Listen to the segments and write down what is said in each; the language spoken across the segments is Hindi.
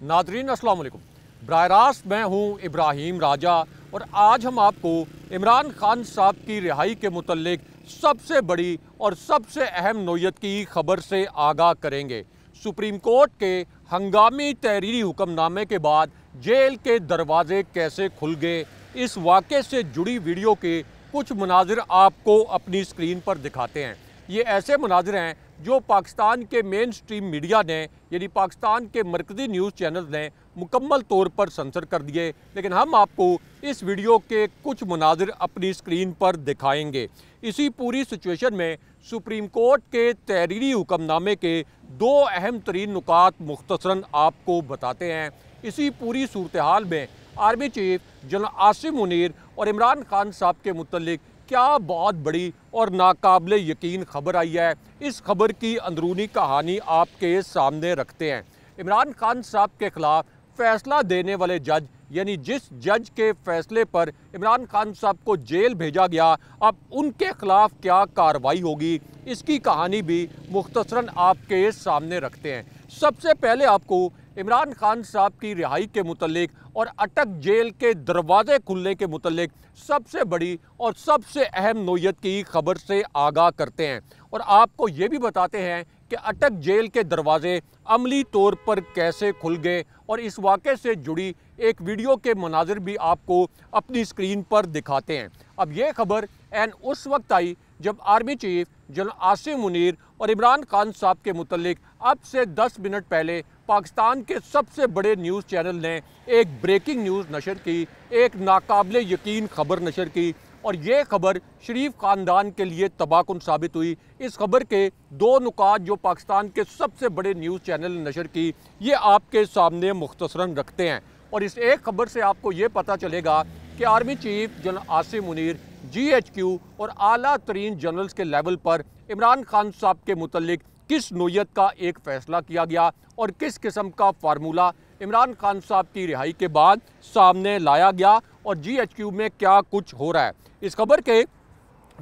नाजरीन अस्सलाम वालेकुम। बराह रास्त मैं हूँ इब्राहिम राजा और आज हम आपको इमरान खान साहब की रिहाई के मुतल्लिक सबसे बड़ी और सबसे अहम नोयत की खबर से आगाह करेंगे। सुप्रीम कोर्ट के हंगामी तहरीरी हुक्मनामे के बाद जेल के दरवाजे कैसे खुल गए, इस वाक़े से जुड़ी वीडियो के कुछ मनाजिर आपको अपनी स्क्रीन पर दिखाते हैं। ये ऐसे मनाजिर हैं जो पाकिस्तान के मेन स्ट्रीम मीडिया ने यानी पाकिस्तान के मरकज़ी न्यूज़ चैनल ने मुकम्मल तौर पर सेंसर कर दिए, लेकिन हम आपको इस वीडियो के कुछ मनाजिर अपनी स्क्रीन पर दिखाएंगे। इसी पूरी सिचुएशन में सुप्रीम कोर्ट के तहरीरी हुक्मनामे के दो अहम तरीन नुकात मुख्तसरन आपको बताते हैं। इसी पूरी सूरत हाल में army chief general Asim Munir और इमरान खान साहब के मुतल्लिक क्या बहुत बड़ी और नाकाबिले यकीन खबर आई है, इस खबर की अंदरूनी कहानी आपके सामने रखते हैं। इमरान खान साहब के खिलाफ फैसला देने वाले जज यानी जिस जज के फैसले पर इमरान खान साहब को जेल भेजा गया, अब उनके खिलाफ क्या कार्रवाई होगी, इसकी कहानी भी मुख्तसरन आपके सामने रखते हैं। सबसे पहले आपको इमरान खान साहब की रिहाई के मुतल्लिक और अटक जेल के दरवाजे खुलने के मुतल्लिक सबसे बड़ी और सबसे अहम नोयत की खबर से आगाह करते हैं और आपको ये भी बताते हैं कि अटक जेल के दरवाजे अमली तौर पर कैसे खुल गए और इस वाक़े से जुड़ी एक वीडियो के मनाजिर भी आपको अपनी स्क्रीन पर दिखाते हैं। अब ये खबर एन उस वक्त आई जब army chief general Asim Munir और इमरान खान साहब के मुतल्लिक अब से 10 मिनट पहले पाकिस्तान के सबसे बड़े न्यूज़ चैनल ने एक ब्रेकिंग न्यूज़ नशर की, एक नाकाबिले यकीन खबर नशर की और ये खबर शरीफ ख़ानदान के लिए तबाहकुन साबित हुई। इस खबर के दो नुकात जो पाकिस्तान के सबसे बड़े न्यूज़ चैनल ने नशर की, ये आपके सामने मुख्तसरन रखते हैं और इस एक खबर से आपको ये पता चलेगा कि army chief general Asim Munir GHQ और आला तरीन जनरल्स के लेवल पर इमरान खान साहब के मुतल्लिक किस नोयत का एक फ़ैसला किया गया और किस किस्म का फार्मूला इमरान खान साहब की रिहाई के बाद सामने लाया गया और GHQ में क्या कुछ हो रहा है। इस खबर के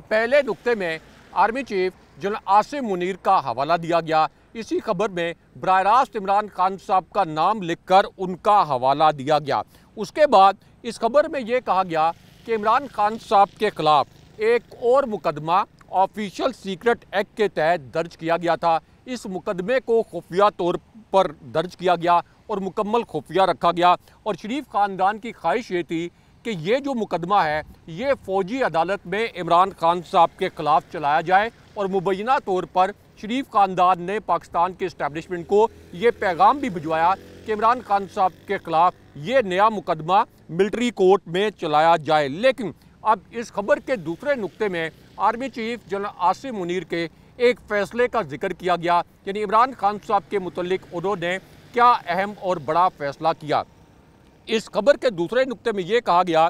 पहले नुक्ते में army chief general Asim Munir का हवाला दिया गया। इसी खबर में बराह रास्त इमरान खान साहब का नाम लिखकर उनका हवाला दिया गया। उसके बाद इस खबर में ये कहा गया कि इमरान खान साहब के खिलाफ एक और मुकदमा ऑफिशियल सीक्रेट एक्ट के तहत दर्ज किया गया था। इस मुकदमे को खुफिया तौर पर दर्ज किया गया और मुकम्मल खुफिया रखा गया और शरीफ ख़ानदान की ख्वाहिश ये थी कि ये जो मुकदमा है ये फ़ौजी अदालत में इमरान खान साहब के ख़िलाफ़ चलाया जाए और मुबैना तौर पर शरीफ ख़ानदान ने पाकिस्तान के इस्टेब्लिशमेंट को ये पैगाम भी भिजवाया कि इमरान खान साहब के ख़िलाफ़ ये नया मुकदमा मिलिट्री कोर्ट में चलाया जाए। लेकिन अब इस खबर के दूसरे नुक्ते में army chief general Asim Munir के एक फ़ैसले का जिक्र किया गया, यानी इमरान खान साहब के मुतल्लिक उन्होंने क्या अहम और बड़ा फ़ैसला किया। इस खबर के दूसरे नुक्ते में ये कहा गया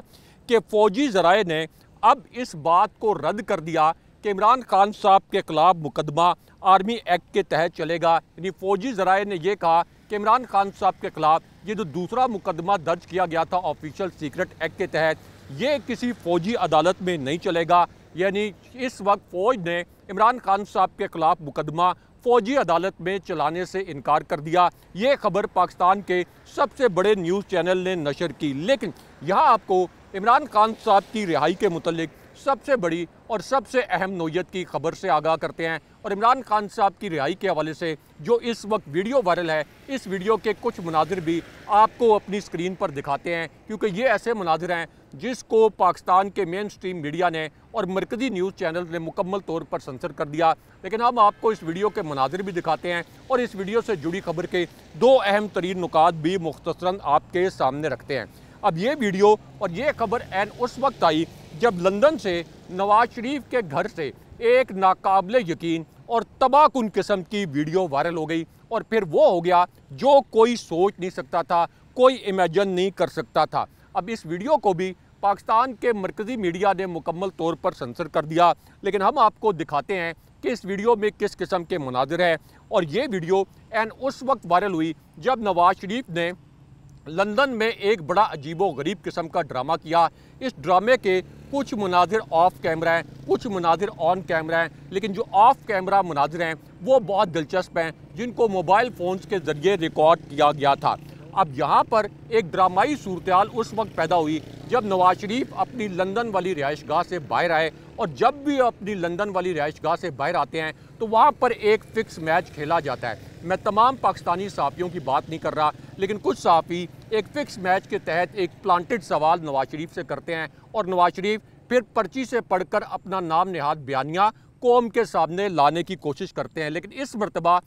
कि फ़ौजी ज़राए ने अब इस बात को रद्द कर दिया कि इमरान खान साहब के ख़िलाफ़ मुकदमा आर्मी एक्ट के तहत चलेगा। यानी फ़ौजी ज़राए ने यह कहा कि इमरान खान साहब के ख़िलाफ़ ये जो दूसरा मुकदमा दर्ज किया गया था ऑफिशियल सीक्रेट एक्ट के तहत, ये किसी फ़ौजी अदालत में नहीं चलेगा। यानी इस वक्त फ़ौज ने इमरान खान साहब के ख़िलाफ़ मुकदमा फ़ौजी अदालत में चलाने से इनकार कर दिया। ये खबर पाकिस्तान के सबसे बड़े न्यूज़ चैनल ने नशर की। लेकिन यहाँ आपको इमरान खान साहब की रिहाई के मुतल्लिक सबसे बड़ी और सबसे अहम नोयत की खबर से आगाह करते हैं और इमरान खान साहब की रिहाई के हवाले से जो इस वक्त वीडियो वायरल है, इस वीडियो के कुछ मनाजिर भी आपको अपनी स्क्रीन पर दिखाते हैं, क्योंकि ये ऐसे मनाजिर हैं जिसको पाकिस्तान के मेन स्ट्रीम मीडिया ने और मरकज़ी न्यूज़ चैनल ने मुकम्मल तौर पर सेंसर कर दिया। लेकिन हम आपको इस वीडियो के मनाजिर भी दिखाते हैं और इस वीडियो से जुड़ी खबर के दो अहम तरीन नुकात भी मुख्तसरन आपके सामने रखते हैं। अब ये वीडियो और ये खबर एन उस वक्त आई जब लंदन से नवाज शरीफ के घर से एक नाकाबिले यकीन और तबाहकुन किस्म की वीडियो वायरल हो गई और फिर वो हो गया जो कोई सोच नहीं सकता था, कोई इमेजिन नहीं कर सकता था। अब इस वीडियो को भी पाकिस्तान के मरकज़ी मीडिया ने मुकम्मल तौर पर सेंसर कर दिया, लेकिन हम आपको दिखाते हैं कि इस वीडियो में किस किस्म के मनाजिर हैं। और ये वीडियो एन उस वक्त वायरल हुई जब नवाज शरीफ ने लंदन में एक बड़ा अजीबो गरीब किस्म का ड्रामा किया। इस ड्रामे के कुछ मनाजिर ऑफ कैमरा हैं, कुछ मनाजिर ऑन कैमरा हैं, लेकिन जो ऑफ कैमरा मनाजिर हैं वो बहुत दिलचस्प हैं, जिनको मोबाइल फ़ोन्स के ज़रिए रिकॉर्ड किया गया था। अब यहाँ पर एक ड्रामाई सूरत उस वक्त पैदा हुई जब नवाज शरीफ अपनी लंदन वाली रिहाइशगाह से बाहर आए, और जब भी अपनी लंदन वाली रिहाइशगाह से बाहर आते हैं तो वहाँ पर एक फ़िक्स मैच खेला जाता है। मैं तमाम पाकिस्तानी सहाफ़ियों की बात नहीं कर रहा, लेकिन कुछ सहाफ़ी एक फ़िक्स मैच के तहत एक प्लांटेड सवाल नवाज शरीफ से करते हैं और नवाज शरीफ फिर पर्ची से पढ़कर अपना नाम नेहाद बयानिया कौम के सामने लाने की कोशिश करते हैं। लेकिन इस मरतबा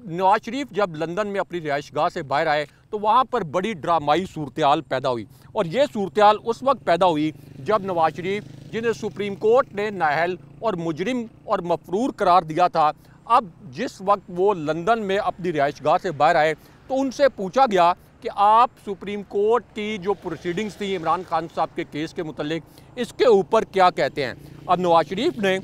नवाज शरीफ जब लंदन में अपनी रिहाइशगाह से बाहर आए तो वहाँ पर बड़ी ड्रामाई सूरत पैदा हुई, और ये सूरत उस वक्त पैदा हुई जब नवाज शरीफ, जिन्हें सुप्रीम कोर्ट ने नाअहल और मुजरिम और मफरूर करार दिया था, अब जिस वक्त वो लंदन में अपनी रिहाइशगाह से बाहर आए तो उनसे पूछा गया कि आप सुप्रीम कोर्ट की जो प्रोसीडिंग्स थी इमरान खान साहब के केस के मुतल्लिक, इसके ऊपर क्या कहते हैं। अब नवाज शरीफ ने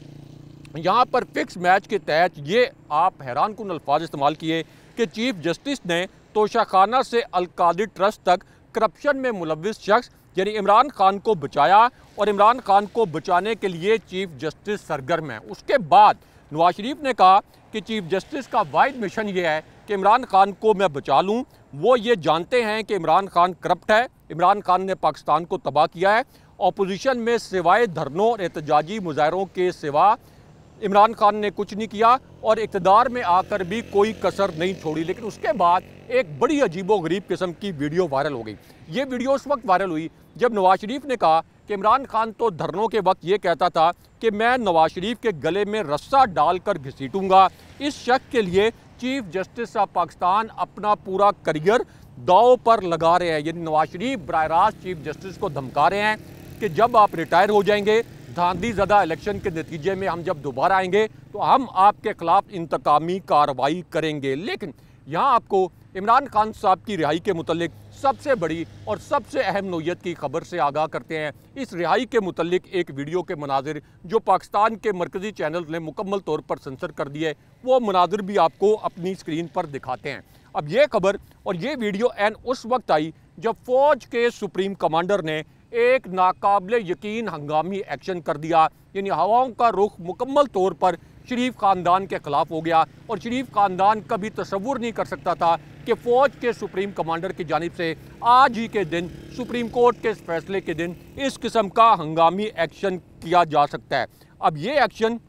यहाँ पर फिक्स मैच के तहत ये आप हैरान कुन अल्फाज इस्तेमाल किए कि चीफ जस्टिस ने तोशाखाना से अलकादी ट्रस्ट तक करप्शन में मुलविस शख्स यानी इमरान खान को बचाया, और इमरान खान को बचाने के लिए चीफ जस्टिस सरगर्म है। उसके बाद नवाज शरीफ ने कहा कि चीफ जस्टिस का वाहिद मिशन ये है कि इमरान खान को मैं बचा लूँ। वो ये जानते हैं कि इमरान खान करप्ट है, इमरान खान ने पाकिस्तान को तबाह किया है। अपोजिशन में सिवाय धरनों और एहतजाजी मुजाहरों के सिवा इमरान खान ने कुछ नहीं किया, और इक़्तिदार में आकर भी कोई कसर नहीं छोड़ी। लेकिन उसके बाद एक बड़ी अजीबोगरीब किस्म की वीडियो वायरल हो गई। ये वीडियो उस वक्त वायरल हुई जब नवाज शरीफ ने कहा कि इमरान खान तो धरनों के वक्त ये कहता था कि मैं नवाज शरीफ के गले में रस्सा डालकर घसीटूंगा। इस शक के लिए चीफ जस्टिस ऑफ पाकिस्तान अपना पूरा करियर दांव पर लगा रहे हैं। यानी नवाज शरीफ बराह रास्त चीफ जस्टिस को धमका रहे हैं कि जब आप रिटायर हो जाएंगे, धांधली ज़दा इलेक्शन के नतीजे में हम जब दोबारा आएंगे तो हम आपके खिलाफ इंतकामी कार्रवाई करेंगे। लेकिन यहाँ आपको इमरान खान साहब की रिहाई के मुतल्लिक सबसे बड़ी और सबसे अहम नोयत की खबर से आगाह करते हैं। इस रिहाई के मुतल्लिक एक वीडियो के मनाजिर जो पाकिस्तान के मरकज़ी चैनल ने मुकम्मल तौर पर सेंसर कर दिए, वो मनाजिर भी आपको अपनी स्क्रीन पर दिखाते हैं। अब ये खबर और ये वीडियो एन उस वक्त आई जब फ़ौज के सुप्रीम कमांडर ने एक नाकाबिले यकीन हंगामी एक्शन कर दिया। यानी हवाओं का रुख मुकम्मल तौर पर शरीफ ख़ानदान के ख़िलाफ़ हो गया, और शरीफ ख़ानदान कभी तसव्वुर नहीं कर सकता था कि फ़ौज के सुप्रीम कमांडर की जानिब से आज ही के दिन, सुप्रीम कोर्ट के इस फैसले के दिन, इस किस्म का हंगामी एक्शन किया जा सकता है। अब ये एक्शन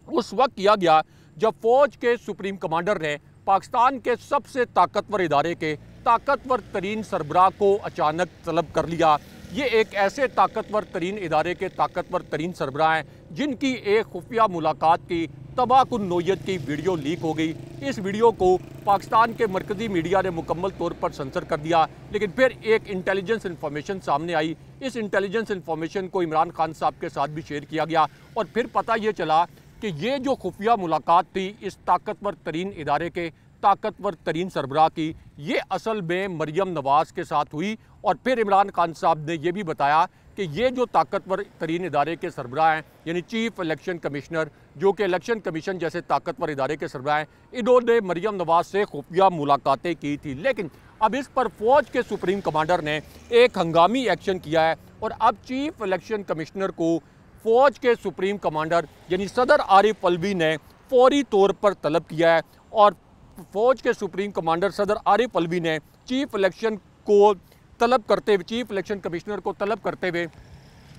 उस वक्त किया गया जब फ़ौज के सुप्रीम कमांडर ने पाकिस्तान के सबसे ताकतवर इदारे के ताकतवर तरीन सरबराह को अचानक तलब कर लिया। ये एक ऐसे ताकतवर तरीन इदारे के ताकतवर तरीन सरबराह हैं जिनकी एक खुफिया मुलाकात की तबाहकुन नोयत की वीडियो लीक हो गई। इस वीडियो को पाकिस्तान के मरकज़ी मीडिया ने मुकम्मल तौर पर सेंसर कर दिया, लेकिन फिर एक इंटेलिजेंस इन्फॉर्मेशन सामने आई। इस इंटेलिजेंस इन्फॉर्मेशन को इमरान खान साहब के साथ भी शेयर किया गया, और फिर पता ये चला कि ये जो खुफिया मुलाकात थी इस ताकतवर तरीन इदारे के ताकतवर तरीन सरबराह की, ये असल में मरियम नवाज़ के साथ हुई। और फिर इमरान खान साहब ने यह भी बताया कि ये जो ताकतवर तरीन इदारे के सरबराह हैं, यानी चीफ इलेक्शन कमिश्नर, जो कि इलेक्शन कमीशन जैसे ताकतवर इदारे के सरबराह हैं, इन्होंने मरियम नवाज़ से खुफिया मुलाकातें की थी। लेकिन अब इस पर फ़ौज के सुप्रीम कमांडर ने एक हंगामी एक्शन किया है, और अब चीफ इलेक्शन कमिश्नर को फ़ौज के सुप्रीम कमांडर यानी सदर आरिफ अलवी ने फौरी तौर पर तलब किया है। और फ़ौज के सुप्रीम कमांडर सदर आरिफ अलवी ने चीफ इलेक्शन को तलब करते हुए, चीफ इलेक्शन कमिश्नर को तलब करते हुए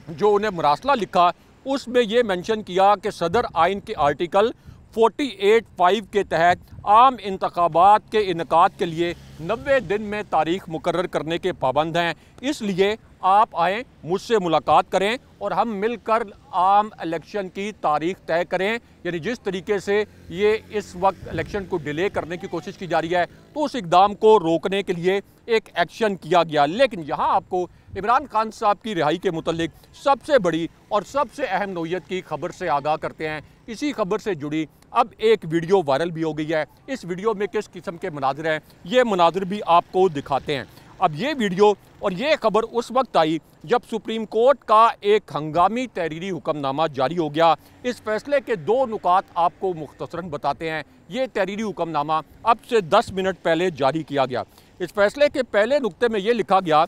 जो उन्हें मरासला लिखा, उसमें ये मेंशन किया कि सदर आइन के आर्टिकल 48(5) के तहत आम इंतखाबात के इनकाद के लिए 90 दिन में तारीख मुकर्रर करने के पाबंद हैं। इसलिए आप आएँ, मुझसे मुलाकात करें और हम मिलकर आम इलेक्शन की तारीख तय करें। यानी जिस तरीके से ये इस वक्त इलेक्शन को डिले करने की कोशिश की जा रही है, तो उस इकदाम को रोकने के लिए एक एक्शन किया गया। लेकिन यहाँ आपको इमरान खान साहब की रिहाई के मुतल्लिक सबसे बड़ी और सबसे अहम नोयत की खबर से आगाह करते हैं। इसी खबर से जुड़ी अब एक वीडियो वायरल भी हो गई है। इस वीडियो में किस किस्म के मनाजिर हैं, ये मनाजिर भी आपको दिखाते हैं। अब ये वीडियो और ये खबर उस वक्त आई जब सुप्रीम कोर्ट का एक हंगामी तहरीरी हुक्मनामा जारी हो गया। इस फैसले के दो नुकात आपको मुख्तसरन बताते हैं। ये तहरीरी हुक्मनामा अब से 10 मिनट पहले जारी किया गया। इस फैसले के पहले नुक्ते में ये लिखा गया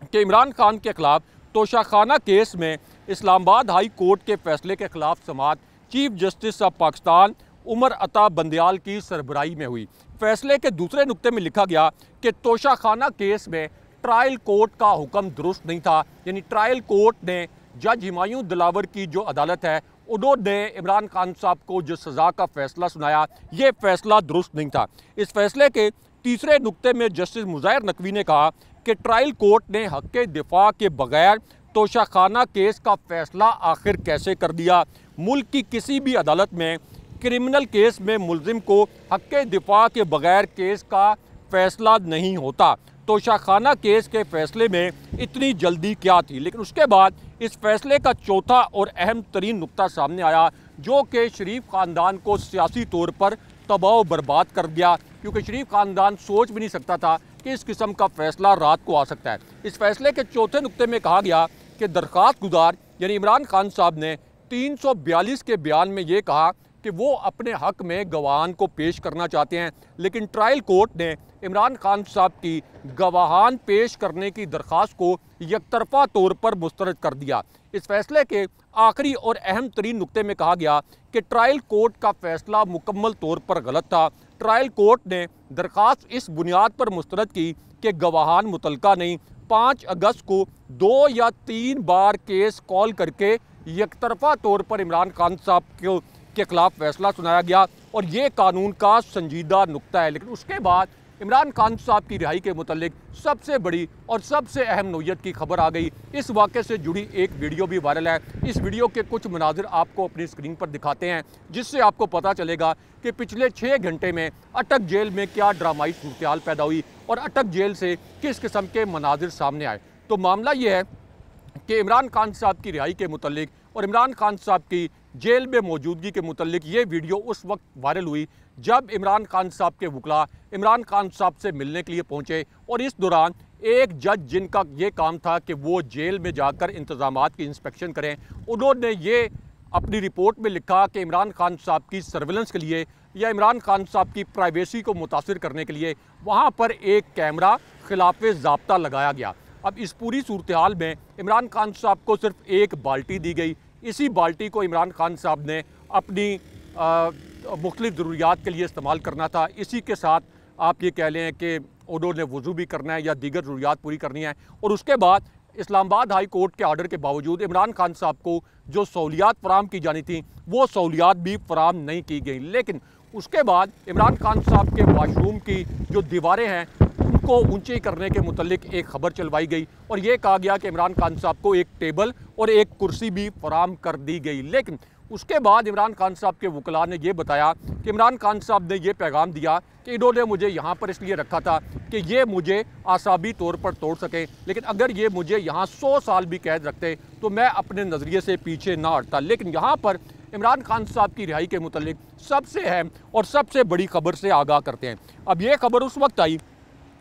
कि इमरान खान के खिलाफ तोशाखाना केस में इस्लामाबाद हाई कोर्ट के फैसले के खिलाफ समाअत chief justice of Pakistan Umar Ata Bandial की सरबराही में हुई। फैसले के दूसरे नुक्ते में लिखा गया कि तोशाखाना केस में ट्रायल कोर्ट का हुक्म दुरुस्त नहीं था, यानी ट्रायल कोर्ट ने जज हुमायूं दिलावर की जो अदालत है उन्होंने इमरान खान साहब को जो सज़ा का फैसला सुनाया, ये फैसला दुरुस्त नहीं था। इस फैसले के तीसरे नुक्ते में जस्टिस मुज़ाहिर नकवी ने कहा कि ट्रायल कोर्ट ने हक़ के दिफा के बगैर तोशाखाना केस का फैसला आखिर कैसे कर दिया। मुल्क की किसी भी अदालत में क्रिमिनल केस में मुलजिम को हक़ के दिफा के बगैर केस का फैसला नहीं होता। तोशाखाना केस के फैसले में इतनी जल्दी क्या थी। लेकिन उसके बाद इस फैसले का चौथा और अहम तरीन नुक्ता सामने आया, जो कि शरीफ ख़ानदान को सियासी तौर पर तबाह बर्बाद कर दिया, क्योंकि शरीफ ख़ानदान सोच भी नहीं सकता था कि इस किस्म का फैसला रात को आ सकता है। इस फैसले के चौथे नुक्ते में कहा गया कि दरख्वास्त गुजार यानी इमरान खान साहब ने 342 के बयान में ये कहा कि वो अपने हक़ में गवाहान को पेश करना चाहते हैं, लेकिन ट्रायल कोर्ट ने इमरान खान साहब की गवाहान पेश करने की दरख्वास्त को यकतरफा तौर पर मुस्तरद कर दिया। इस फैसले के आखिरी और अहम तरीन नुक्ते में कहा गया कि ट्रायल कोर्ट का फैसला मुकम्मल तौर पर गलत था। ट्रायल कोर्ट ने दरख्वास्त इस बुनियाद पर मुस्तरद की कि गवाहान मुतलका नहीं। 5 अगस्त को 2 या 3 बार केस कॉल करके यकतरफा तौर पर इमरान खान साहब के खिलाफ फैसला सुनाया गया और ये कानून का संजीदा नुक्ता है। लेकिन उसके बाद इमरान खान साहब की रिहाई के मुतल्लिक सबसे बड़ी और सबसे अहम नौयत की खबर आ गई। इस वाक़े से जुड़ी एक वीडियो भी वायरल है। इस वीडियो के कुछ मनाजिर आपको अपनी स्क्रीन पर दिखाते हैं, जिससे आपको पता चलेगा कि पिछले 6 घंटे में अटक जेल में क्या ड्रामाई सूरत-ए-हाल पैदा हुई और अटक जेल से किस किस्म के मनाजिर सामने आए। तो मामला ये है कि इमरान खान साहब की रिहाई के मुतल्लिक और इमरान खान साहब की जेल में मौजूदगी के मुतल्लिक ये वीडियो उस वक्त वायरल हुई जब इमरान खान साहब के वकला इमरान खान साहब से मिलने के लिए पहुंचे और इस दौरान एक जज जिनका ये काम था कि वो जेल में जाकर इंतज़ामात की इंस्पेक्शन करें, उन्होंने ये अपनी रिपोर्ट में लिखा कि इमरान खान साहब की सर्विलेंस के लिए या इमरान खान साहब की प्राइवेसी को मुतासिर करने के लिए वहाँ पर एक कैमरा खिलाफ ज़ाब्ता लगाया गया। अब इस पूरी सूरत-ए-हाल में इमरान खान साहब को सिर्फ एक बाल्टी दी गई। इसी बाल्टी को इमरान खान साहब ने अपनी मुख्तलिफ ज़रूरियात के लिए इस्तेमाल करना था। इसी के साथ आप ये कह लें कि उन्होंने वज़ू भी करना है या दीगर ज़रूरियात पूरी करनी है। और उसके बाद इस्लामाबाद हाई कोर्ट के आर्डर के बावजूद इमरान खान साहब को जो सहूलियात फराम की जानी थी वो सहूलियात भी फराम नहीं की गई। लेकिन उसके बाद इमरान खान साहब के वाशरूम की जो दीवारें हैं उनको ऊंची करने के मुतल्लिक एक खबर चलवाई गई और ये कहा गया कि इमरान खान साहब को एक टेबल और एक कुर्सी भी फराम कर दी गई। लेकिन उसके बाद इमरान खान साहब के वकला ने यह बताया कि इमरान खान साहब ने यह पैगाम दिया कि इन्होंने मुझे यहाँ पर इसलिए रखा था कि ये मुझे आसाबी तौर पर तोड़ सकें, लेकिन अगर ये मुझे यहाँ 100 साल भी कैद रखते तो मैं अपने नज़रिए से पीछे ना हटता। लेकिन यहाँ पर इमरान खान साहब की रिहाई के मुतल्लिक सबसे अहम और सबसे बड़ी खबर से आगाह करते हैं। अब ये खबर उस वक्त आई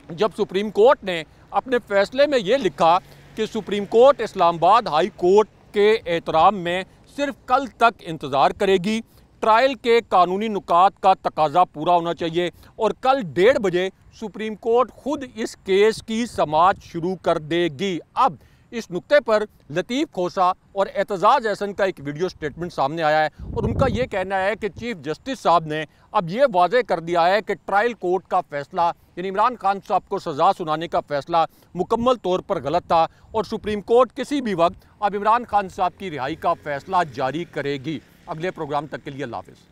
जब सुप्रीम कोर्ट ने अपने फैसले में ये लिखा कि supreme court Islamabad high court के एहतराम में सिर्फ कल तक इंतज़ार करेगी। ट्रायल के कानूनी नुकात का तकाजा पूरा होना चाहिए और कल 1:30 बजे सुप्रीम कोर्ट खुद इस केस की समाअत शुरू कर देगी। अब इस नुक्ते पर लतीफ़ खोसा और एतजाज़ एहसन का एक वीडियो स्टेटमेंट सामने आया है और उनका ये कहना है कि चीफ जस्टिस साहब ने अब ये वाज़े कर दिया है कि ट्रायल कोर्ट का फ़ैसला यानी इमरान खान साहब को सज़ा सुनाने का फ़ैसला मुकम्मल तौर पर गलत था और सुप्रीम कोर्ट किसी भी वक्त अब इमरान खान साहब की रिहाई का फ़ैसला जारी करेगी। अगले प्रोग्राम तक के लिए अल्लाह हाफ़िज़।